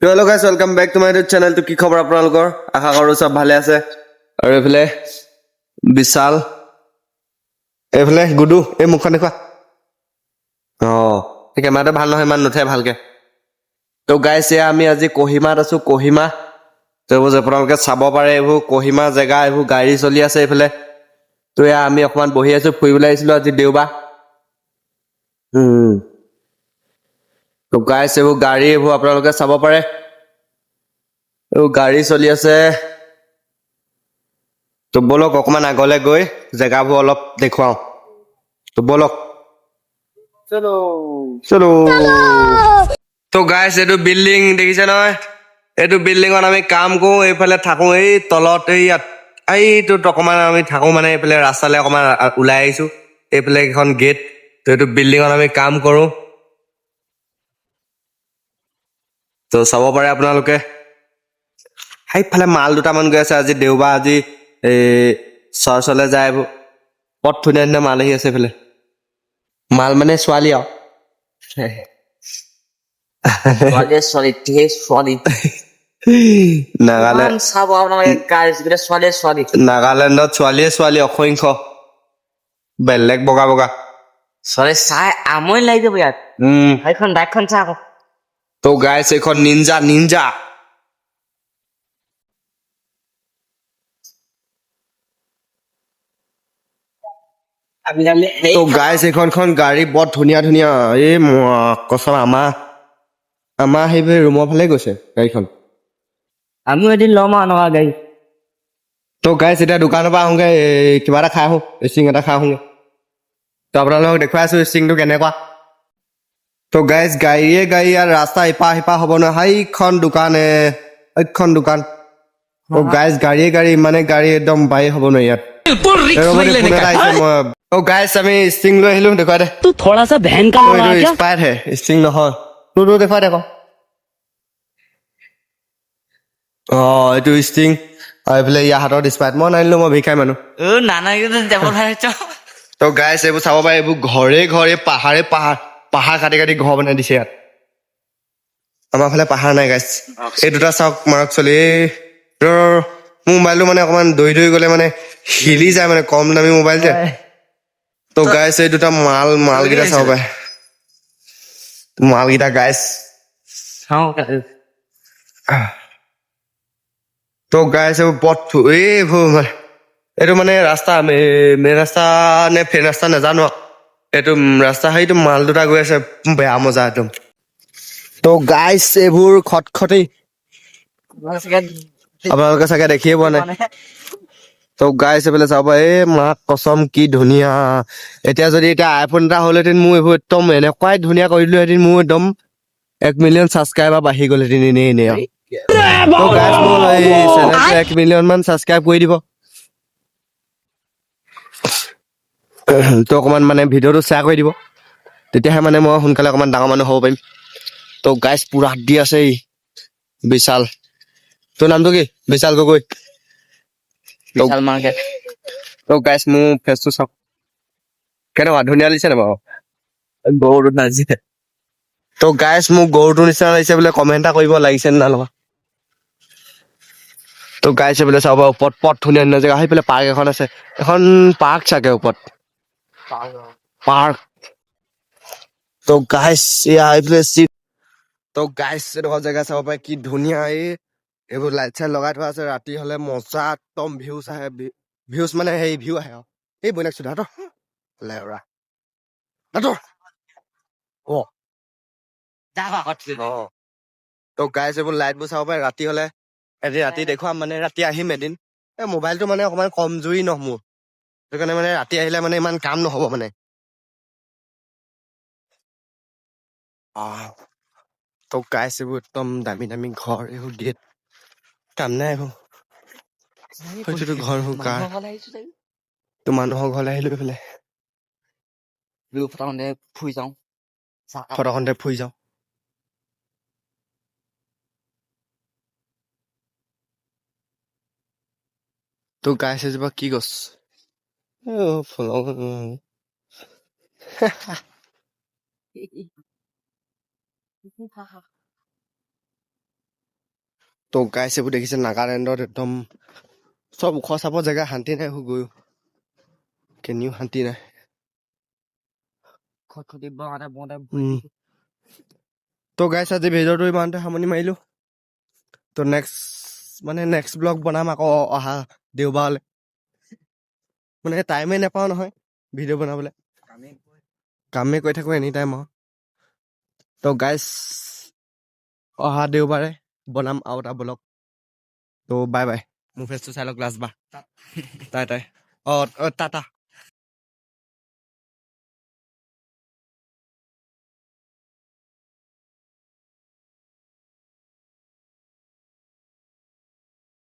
Hello' guys welcome back to my YouTube channel. কি খবৰ আপোনালোকৰ? আশা কৰোঁ চব ভালে আছে। আৰু এইফালে বিশাল, এইফালে গুডু। এই মুখখন দেখুৱা। এই কেমেৰাটো ভাল নহয়, ইমান নুঠে ভালকে। তো গাইছ এয়া আমি আজি কহিমাত আছো। কহিমা তো এইবোৰ যে আপোনালোকে চাব পাৰে, এইবোৰ কহিমা জেগা, এইবোৰ গাড়ী চলি আছে এইফালে। তো এয়া আমি অকণমান বহি আছো, ফুৰিবলৈ আহিছিলো আজি দেওবাৰ। তো গাইছ এইবোৰ গাড়ী, এইবোৰ আপোনালোকে চাব পাৰে। এইবোৰ গাড়ী চলি আছে। তো বলক অকমান আগলৈ গৈ জেগাবোৰ অলপ দেখুৱাও। তো বলক চলো। তো গাইছ এইটো বিল্ডিং দেখিছে নহয়? এইটো বিল্ডিঙত আমি কাম কৰো, এইফালে থাকো এই তলত, এইটোত অকমান আমি থাকো, মানে এইফালে ৰাস্তালৈ অকমান ওলাই আহিছো। এইফালে এখন গেট। তো এইটো বিল্ডিঙত আমি কাম কৰো। তো চাব পাৰে আপোনালোকে। সেইফালে মাল দুটামান গৈ আছে, আজি দেওবাৰ, আজি এই চাৰ্চলৈ যায়। এইবোৰ বৰ ধুনীয়া ধুনীয়া মাল আহি আছে এইফালে। মাল মানে ছোৱালী আৰু নাগালেণ্ডত ছোৱালীয়ে ছোৱালী অসংখ্য, বেলেগ বগা বগা। চাই আমনি লাগি যাব ইয়াত। সেইখন বাইকখন চা আকৌ। তো গাইছ এইখন নিনজা নিনজা। তো গাইছ এইখন গাড়ী বৰ ধুনীয়া ধুনীয়া। এই কচম আমাৰ সেইবোৰ ৰুমৰ ফালে গৈছে গাড়ীখন। আমিও এদিন ল'ম আৰু এনেকুৱা গাড়ী। তো গাইছ এতিয়া দোকানৰ পৰা আহোঁগে, কিবা এটা খাই আহোঁ, ষ্টিং এটা খাই আহোঁগে। তো আপোনালোকক দেখুৱাই আছো ষ্টিংটো কেনেকুৱা। তো গাইছ গাড়ীয়ে গাড়ী আৰু ৰাস্তা ইপাৰ সিপাৰ হ'ব নহয়। সেইখন দোকান। তো গাইছ গাড়ীয়ে গাড়ী, ইমানে গাড়ী, একদম বাৰী হ'ব নোৱাৰি ইয়াত। ফোন এটা আহিছে, মই তো গাইছ আমি ষ্টিং লৈ আহিলো, দেখুৱাই দে। तू थोड़ा सा बहन का हो रहा है क्या? স্পাইট হে, ষ্টিং নহয়। তোৰ দেখুৱাই দে আকৌ। এইটো ষ্টিং আৰু এইফালে ইয়াৰ হাতত স্পাইট। মই নানিলো, মই ভিক্ষাৰী মানুহ। नाना के तो जब भाई তো গাইছ এইবোৰ চাব পাৰে, এইবোৰ ঘৰে ঘৰে পাহাৰ কাটি কাটি ঘৰ বনাই দিছে ইয়াত। আমাৰ ফালে পাহাৰ নাই গাইছ। এই দুটা চাওক, মাৰক চলি। মোৰ মোবাইলটো মানে অকমান দৈ গ'লে মানে হিলি যায়, মানে কম দামী মোবাইল যে। তো গাইছ এই দুটা মালকেইটা চাব পাৰে। মালকেইটা গাইছ। তো গাইছ এইবোৰ এইটো মানে ৰাস্তা, মেইন ৰাস্তা নে ফেন ৰাস্তা নাজানো। এইটো ৰাস্তা, সেইটো মাল দুটা গৈ আছে, বেয়া মজা একদম। তো গাইছ এইবোৰ খটখটি, আপোনালোকে চাগে দেখিয়ে পোৱা নাই। তো গাইছ এইফালে চাব পাৰে, মাক কচম কি ধুনীয়া। এতিয়া আইফোন এটা হ'লহেঁতেন, মোৰ এইবোৰ একদম এনেকুৱাই ধুনীয়া কৰি দিলোহেঁতেন। মোৰ একদম 1 মিলিয়ন ছাবস্ক্ৰাইবাৰ বাঢ়ি গ'লহেঁতেন এনেই আৰু। তো গাইছ মোৰ এই চেনেলটো 1 মিলিয়ন মান ছাবস্ক্ৰাইব কৰি দিব। তো অকমান মানে ভিডিঅ'টো শ্বেয়াৰ কৰি দিব, তেতিয়াহে মানে মই সোনকালে অকমান ডাঙৰ মানুহ হ'ব পাৰিম। তো গাইছ পুৰা দি আছে বিশাল। তোৰ নামটো কি? বিশাল গগৈ। विशाल मार्केट। তো গাইছ মোৰ ফেচটো চাওক, কেনেকুৱা ধুনীয়া লাগিছে নে বাৰু? गौरव नाजी है। তো গাইছ মোৰ গৰুটোৰ নিচিনা লাগিছে বোলে, কমেণ্ট এটা কৰিব, লাগিছে নে নালগা। তো গাইছ বোলে চাব, ওপৰত পথ ধুনীয়া ধুনীয়া জেগা। সেইফালে পাৰ্ক এখন আছে, এখন পাৰ্ক চাগে ওপৰত, পাৰ্ক। তো গাইছ এইফালে তো গাইছ এডোখৰ জেগা চাব পাৰে, কি ধুনীয়া। এইবোৰ লাইট চাইট লগাই থোৱা আছে, ৰাতি হলে মজা একদম ভিউজ আহে। ভিউজ মানে সেই ভিউ আহে আৰু। এই বৈনাক চোধা লেওৰা তো গাইছ এইবোৰ লাইটবোৰ চাব পাৰে, ৰাতি হলে। এদিন ৰাতি দেখুৱাম, মানে ৰাতি আহিম এদিন। মোবাইলটো মানে অকমান কমজুৰি ন মোৰ, সেইটো কাৰণে মানে ৰাতি আহিলে মানে ইমান কাম নহব মানে। তো গাইছ এইবোৰ একদম দামী দামী ঘৰ, এইবোৰ গেট, কাম নাই এইবোৰ। সেইটোতো ঘৰ কাৰ, তো মানুহৰ ঘৰলৈ আহিলো এইফালে। ফুৰি যাওঁ। ফটকনতে ফুৰি যাওঁ। তো গাইছ এজোপা কি গছ? তো গাইছ এইবোৰ দেখিছে নাগালেণ্ডত একদম চব ওখ চাপৰ জেগা শান্তি নাই গৈও কেনিও শান্তি নাই খটখটি বগাতে বগাতে তো গাইছ আজি ভিডিঅ'টো ইমানতে সামৰণি মাৰিলো তো নেক্সট ব্লগ বনাম আকৌ অহা দেওবাৰলৈ মানে টাইমেই নাপাওঁ নহয় ভিডিঅ' বনাবলৈ কামেই কৰি থাকোঁ এনি টাইম আৰু তো গাইছ অহা দেওবাৰে বনাম আৰু এটা ব্লগ তো বাই বাই মোৰ ফেচটো চাই লওক লাষ্ট বা টাই টাই টাটা